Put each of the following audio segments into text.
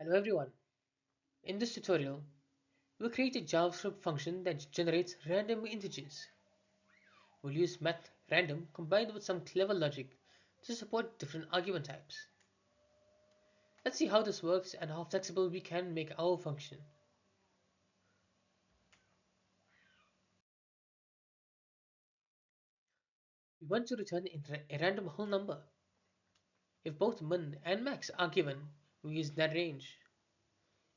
Hello everyone. In this tutorial, we'll create a JavaScript function that generates random integers. We'll use Math.random combined with some clever logic to support different argument types. Let's see how this works and how flexible we can make our function. We want to return a random whole number. If both min and max are given, we use that range.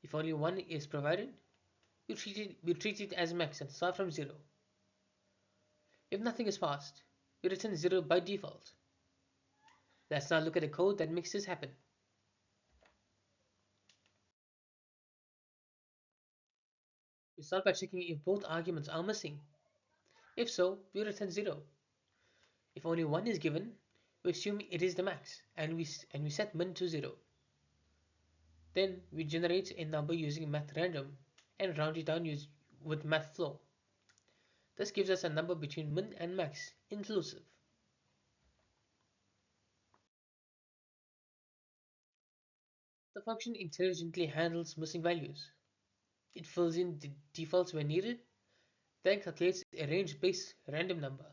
If only one is provided, we treat it as max and start from 0. If nothing is passed, we return 0 by default. Let's now look at the code that makes this happen. We start by checking if both arguments are missing. If so, we return 0. If only one is given, we assume it is the max and we set min to 0. Then we generate a number using Math.random and round it down with Math.floor. This gives us a number between min and max, inclusive. The function intelligently handles missing values. It fills in the defaults when needed, then calculates a range-based random number.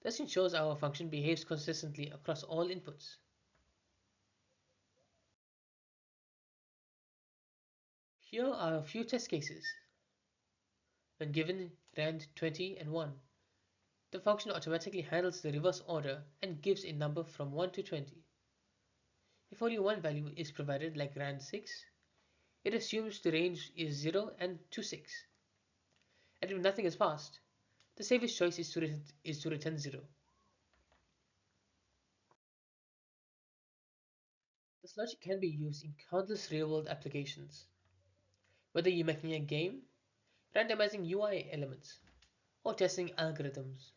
This ensures our function behaves consistently across all inputs. Here are a few test cases. When given rand 20 and 1, the function automatically handles the reverse order and gives a number from 1 to 20. If only one value is provided like rand 6, it assumes the range is 0 and to 6. And if nothing is passed, the safest choice is to return 0. This logic can be used in countless real-world applications. Whether you're making a game, randomizing UI elements, or testing algorithms,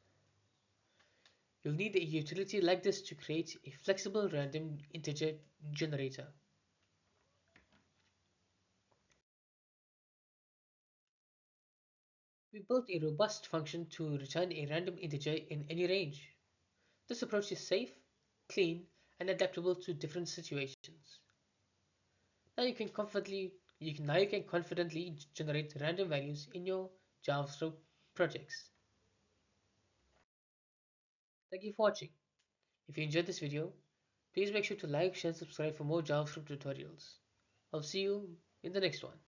you'll need a utility like this to create a flexible random integer generator. We built a robust function to return a random integer in any range. This approach is safe, clean, and adaptable to different situations. Now you can confidently generate random values in your JavaScript projects. Thank you for watching. If you enjoyed this video, please make sure to like, share, and subscribe for more JavaScript tutorials. I'll see you in the next one.